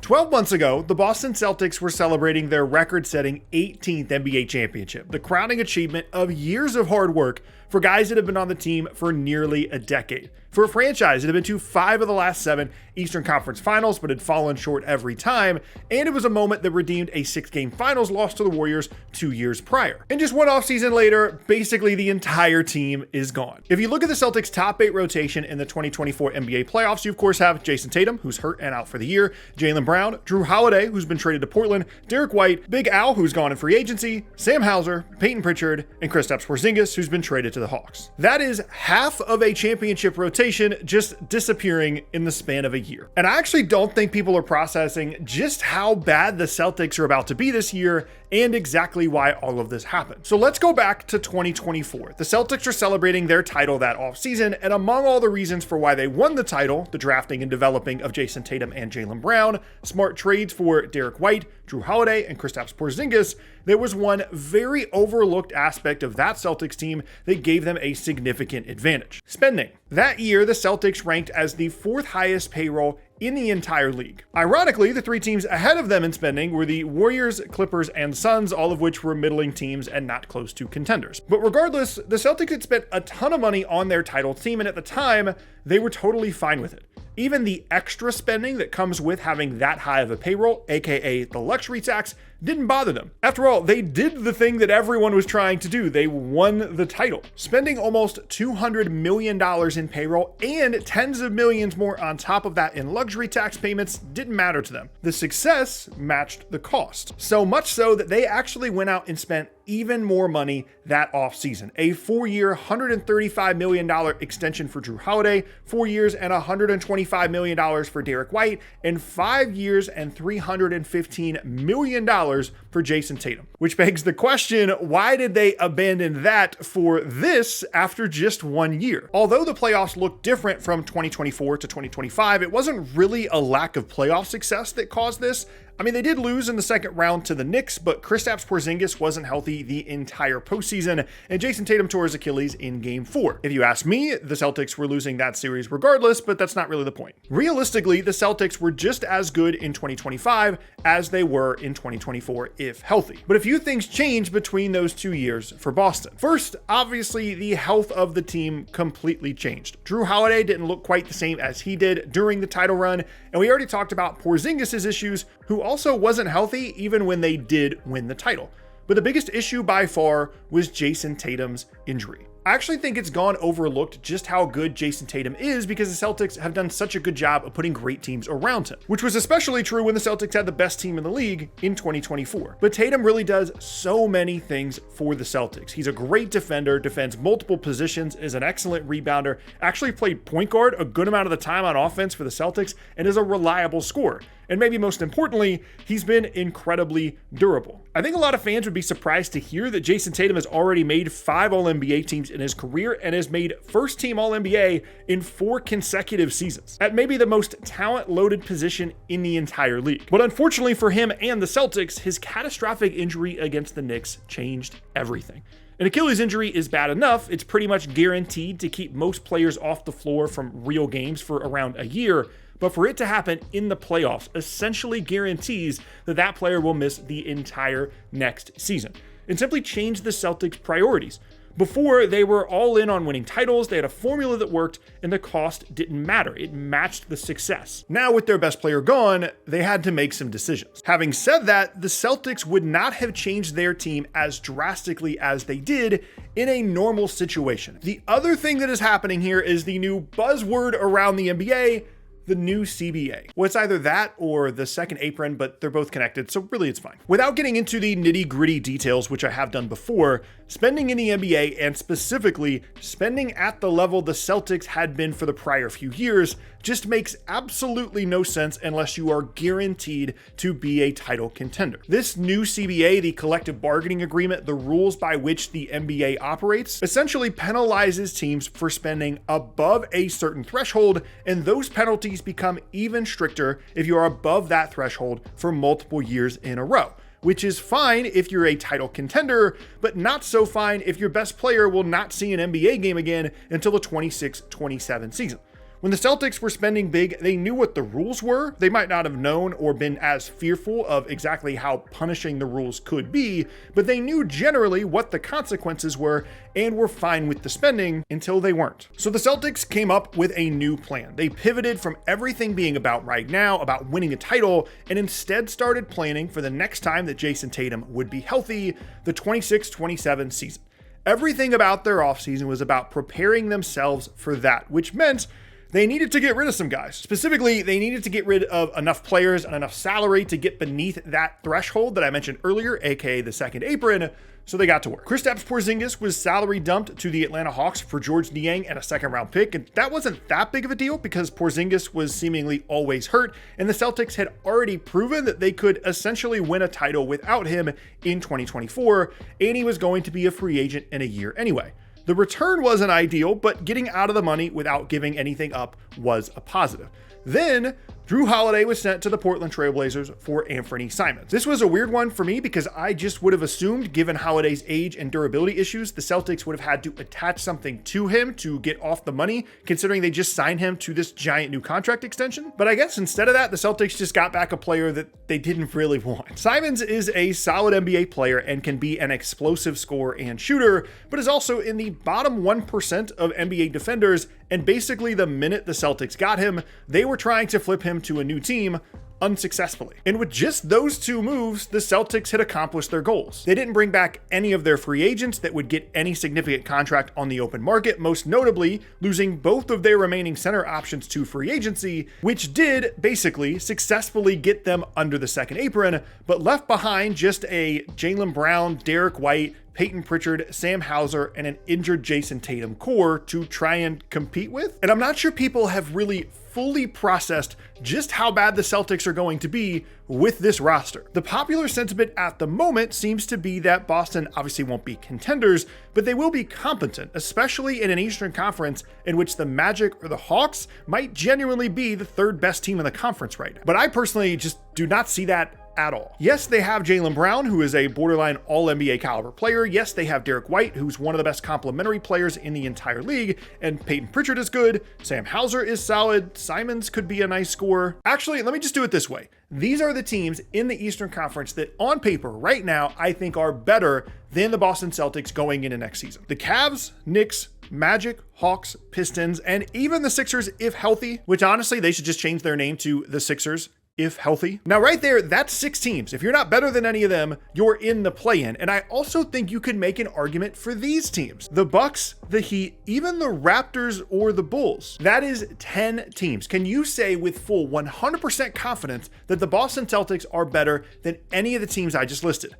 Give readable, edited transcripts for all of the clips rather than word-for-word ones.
12 months ago, the Boston Celtics were celebrating their record-setting 18th NBA championship, the crowning achievement of years of hard work for guys that have been on the team for nearly a decade. For a franchise that had been to 5 of the last 7 Eastern Conference Finals, but had fallen short every time, and it was a moment that redeemed a 6-game finals loss to the Warriors 2 years prior. And just one offseason later, basically the entire team is gone. If you look at the Celtics' top 8 rotation in the 2024 NBA playoffs, you of course have Jayson Tatum, who's hurt and out for the year, Jaylen Brown, Jrue Holiday, who's been traded to Portland, Derrick White, Big Al, who's gone in free agency, Sam Hauser, Payton Pritchard, and Kristaps Porzingis, who's been traded to the Hawks. That is half of a championship rotation just disappearing in the span of a year. And I actually don't think people are processing just how bad the Celtics are about to be this year and exactly why all of this happened. So let's go back to 2024. The Celtics are celebrating their title that offseason, and among all the reasons for why they won the title, the drafting and developing of Jayson Tatum and Jaylen Brown, smart trades for Derrick White, Jrue Holiday, and Kristaps Porzingis, there was one very overlooked aspect of that Celtics team that gave them a significant advantage: spending. That year, the Celtics ranked as the 4th highest payroll in the entire league. Ironically, the 3 teams ahead of them in spending were the Warriors, Clippers, and Suns, all of which were middling teams and not close to contenders. But regardless, the Celtics had spent a ton of money on their title team, and at the time, they were totally fine with it. Even the extra spending that comes with having that high of a payroll, aka the luxury tax, didn't bother them. After all, they did the thing that everyone was trying to do. They won the title. Spending almost $200 million in payroll and tens of millions more on top of that in luxury tax payments didn't matter to them. The success matched the cost. So much so that they actually went out and spent even more money that offseason. A 4-year, $135 million extension for Jrue Holiday, 4 years and $125 million for Derrick White, and 5 years and $315 million for Jayson Tatum. Which begs the question, why did they abandon that for this after just 1 year? Although the playoffs looked different from 2024 to 2025, it wasn't really a lack of playoff success that caused this. I mean, they did lose in the second round to the Knicks, but Kristaps Porzingis wasn't healthy the entire postseason, and Jayson Tatum tore his Achilles in Game 4. If you ask me, the Celtics were losing that series regardless, but that's not really the point. Realistically, the Celtics were just as good in 2025 as they were in 2024 if healthy. But a few things changed between those 2 years for Boston. First, obviously, the health of the team completely changed. Jrue Holiday didn't look quite the same as he did during the title run, and we already talked about Porzingis' issues, who also wasn't healthy even when they did win the title. But the biggest issue by far was Jayson Tatum's injury. I actually think it's gone overlooked just how good Jayson Tatum is because the Celtics have done such a good job of putting great teams around him, which was especially true when the Celtics had the best team in the league in 2024. But Tatum really does so many things for the Celtics. He's a great defender, defends multiple positions, is an excellent rebounder, actually played point guard a good amount of the time on offense for the Celtics, and is a reliable scorer. And maybe most importantly, he's been incredibly durable. I think a lot of fans would be surprised to hear that Jayson Tatum has already made 5 All-NBA teams in his career and has made first-team All-NBA in 4 consecutive seasons, at maybe the most talent-loaded position in the entire league. But unfortunately for him and the Celtics, his catastrophic injury against the Knicks changed everything. An Achilles injury is bad enough. It's pretty much guaranteed to keep most players off the floor from real games for around a year. But for it to happen in the playoffs essentially guarantees that that player will miss the entire next season. It simply changed the Celtics' priorities. Before, they were all in on winning titles, they had a formula that worked, and the cost didn't matter. It matched the success. Now, with their best player gone, they had to make some decisions. Having said that, the Celtics would not have changed their team as drastically as they did in a normal situation. The other thing that is happening here is the new buzzword around the NBA, the new CBA. Well, it's either that or the second apron, but they're both connected, so really it's fine. Without getting into the nitty-gritty details, which I have done before, spending in the NBA, and specifically spending at the level the Celtics had been for the prior few years, just makes absolutely no sense unless you are guaranteed to be a title contender. This new CBA, the collective bargaining agreement, the rules by which the NBA operates, essentially penalizes teams for spending above a certain threshold, and those penalties become even stricter if you are above that threshold for multiple years in a row. Which is fine if you're a title contender, but not so fine if your best player will not see an NBA game again until the 26-27 season. When the Celtics were spending big, they knew what the rules were. They might not have known or been as fearful of exactly how punishing the rules could be, but they knew generally what the consequences were and were fine with the spending until they weren't. So the Celtics came up with a new plan. They pivoted from everything being about right now, about winning a title, and instead started planning for the next time that Jayson Tatum would be healthy, the 26-27 season. Everything about their offseason was about preparing themselves for that, which meant they needed to get rid of some guys. Specifically, they needed to get rid of enough players and enough salary to get beneath that threshold that I mentioned earlier, aka the second apron, so they got to work. Kristaps Porzingis was salary dumped to the Atlanta Hawks for Georges Niang and a second-round pick, and that wasn't that big of a deal because Porzingis was seemingly always hurt, and the Celtics had already proven that they could essentially win a title without him in 2024, and he was going to be a free agent in a year anyway. The return wasn't ideal, but getting out of the money without giving anything up was a positive. Then, Jrue Holiday was sent to the Portland Trail Blazers for Anthony Simons. This was a weird one for me because I just would have assumed, given Holiday's age and durability issues, the Celtics would have had to attach something to him to get off the money, considering they just signed him to this giant new contract extension. But I guess instead of that, the Celtics just got back a player that they didn't really want. Simons is a solid NBA player and can be an explosive scorer and shooter, but is also in the bottom 1% of NBA defenders, and basically the minute the Celtics got him, they were trying to flip him to a new team unsuccessfully. And with just those two moves, the Celtics had accomplished their goals. They didn't bring back any of their free agents that would get any significant contract on the open market, most notably losing both of their remaining center options to free agency, which did basically successfully get them under the second apron, but left behind just a Jaylen Brown, Derrick White, Payton Pritchard, Sam Hauser, and an injured Jayson Tatum core to try and compete with. And I'm not sure people have really fully processed just how bad the Celtics are going to be with this roster. The popular sentiment at the moment seems to be that Boston obviously won't be contenders, but they will be competent, especially in an Eastern Conference in which the Magic or the Hawks might genuinely be the third best team in the conference right now. But I personally just do not see that at all. Yes, they have Jaylen Brown, who is a borderline all-NBA caliber player. Yes, they have Derrick White, who's one of the best complementary players in the entire league, and Payton Pritchard is good. Sam Hauser is solid. Simons could be a nice scorer. Actually, let me just do it this way. These are the teams in the Eastern Conference that on paper right now I think are better than the Boston Celtics going into next season. The Cavs, Knicks, Magic, Hawks, Pistons, and even the Sixers if healthy, which honestly they should just change their name to the Sixers if healthy. Now right there, that's 6 teams. If you're not better than any of them, you're in the play-in. And I also think you could make an argument for these teams. The Bucks, the Heat, even the Raptors or the Bulls. That is 10 teams. Can you say with full 100% confidence that the Boston Celtics are better than any of the teams I just listed?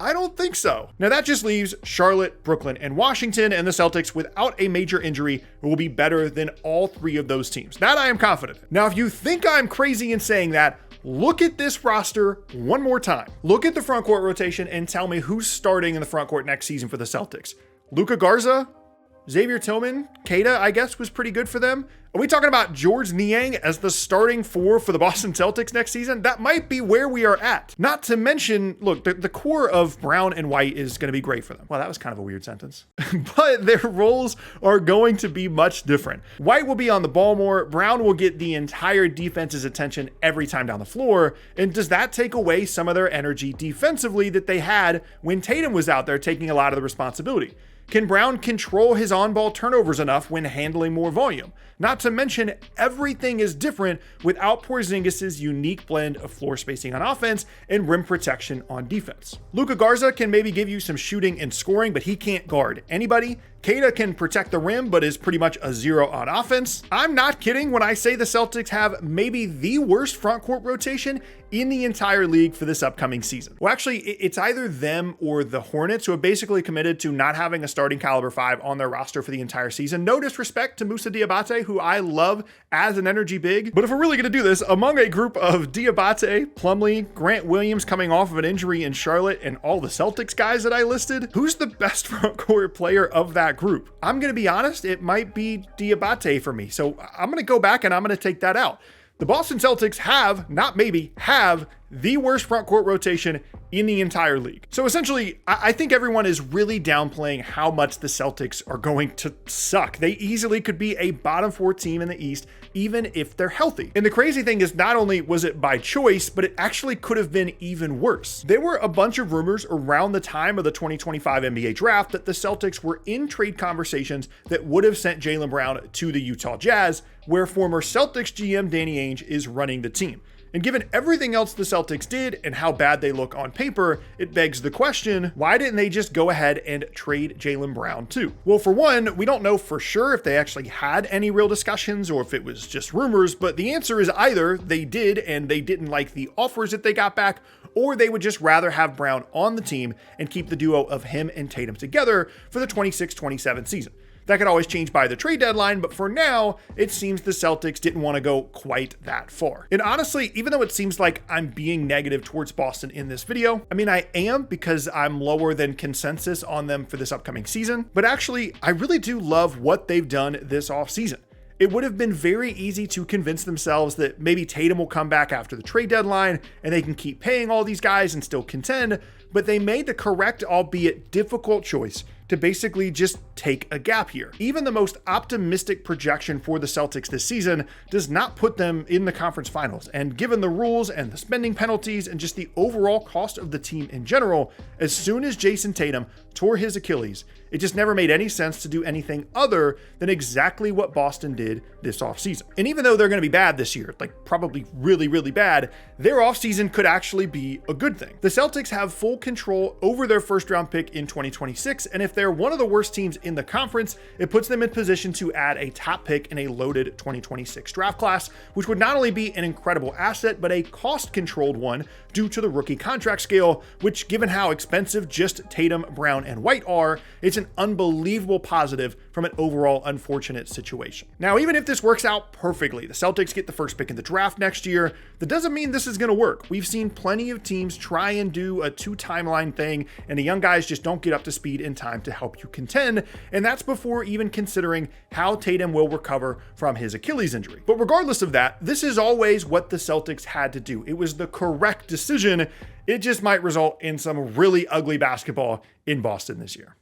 I don't think so. Now that just leaves Charlotte, Brooklyn, and Washington, and the Celtics without a major injury will be better than all 3 of those teams. That I am confident in. Now, if you think I'm crazy in saying that, look at this roster one more time. Look at the front court rotation and tell me who's starting in the front court next season for the Celtics. Luka Garza, Xavier Tillman, Queta, I guess, was pretty good for them. Are we talking about Georges Niang as the starting 4 for the Boston Celtics next season? That might be where we are at. Not to mention, look, the core of Brown and White is going to be great for them. Well, that was kind of a weird sentence. But their roles are going to be much different. White will be on the ball more. Brown will get the entire defense's attention every time down the floor. And does that take away some of their energy defensively that they had when Tatum was out there taking a lot of the responsibility? Can Brown control his on-ball turnovers enough when handling more volume? Not to mention, everything is different without Porzingis' unique blend of floor spacing on offense and rim protection on defense. Luka Garza can maybe give you some shooting and scoring, but he can't guard anybody. Queta can protect the rim, but is pretty much a 0 on offense. I'm not kidding when I say the Celtics have maybe the worst front court rotation in the entire league for this upcoming season. Well, actually, it's either them or the Hornets, who have basically committed to not having a starting caliber 5 on their roster for the entire season. No disrespect to Moussa Diabate, who I love as an energy big. But if we're really going to do this, among a group of Diabate, Plumlee, Grant Williams coming off of an injury in Charlotte, and all the Celtics guys that I listed, who's the best front court player of that group? I'm going to be honest, it might be Diabate for me. So I'm going to go back and I'm going to take that out. The Boston Celtics have the worst front court rotation in the entire league. So essentially, I think everyone is really downplaying how much the Celtics are going to suck. They easily could be a bottom 4 team in the East even if they're healthy. And the crazy thing is, not only was it by choice, but it actually could have been even worse. There were a bunch of rumors around the time of the 2025 NBA draft that the Celtics were in trade conversations that would have sent Jaylen Brown to the Utah Jazz, where former Celtics GM Danny Ainge is running the team. And given everything else the Celtics did and how bad they look on paper, it begs the question, why didn't they just go ahead and trade Jaylen Brown too? Well, for one, we don't know for sure if they actually had any real discussions or if it was just rumors, but the answer is either they did and they didn't like the offers that they got back, or they would just rather have Brown on the team and keep the duo of him and Tatum together for the 26-27 season. That could always change by the trade deadline, but for now, it seems the Celtics didn't want to go quite that far. And honestly, even though it seems like I'm being negative towards Boston in this video, I mean, I am because I'm lower than consensus on them for this upcoming season, but actually, I really do love what they've done this offseason. It would have been very easy to convince themselves that maybe Tatum will come back after the trade deadline and they can keep paying all these guys and still contend, but they made the correct, albeit difficult choice to basically just take a gap year. Even the most optimistic projection for the Celtics this season does not put them in the conference finals. And given the rules and the spending penalties and just the overall cost of the team in general, as soon as Jayson Tatum tore his Achilles, it just never made any sense to do anything other than exactly what Boston did this offseason. And even though they're going to be bad this year, like probably really, really bad, their offseason could actually be a good thing. The Celtics have full control over their first round pick in 2026, and if they're one of the worst teams in the conference, it puts them in position to add a top pick in a loaded 2026 draft class, which would not only be an incredible asset, but a cost-controlled one due to the rookie contract scale, which, given how expensive just Tatum, Brown, and White are, it's an unbelievable positive from an overall unfortunate situation. Now, even if this works out perfectly, the Celtics get the first pick in the draft next year, that doesn't mean this is going to work. We've seen plenty of teams try and do a two-timeline thing, and the young guys just don't get up to speed in time to help you contend, and that's before even considering how Tatum will recover from his Achilles injury. But regardless of that, this is always what the Celtics had to do. It was the correct decision. It just might result in some really ugly basketball in Boston this year.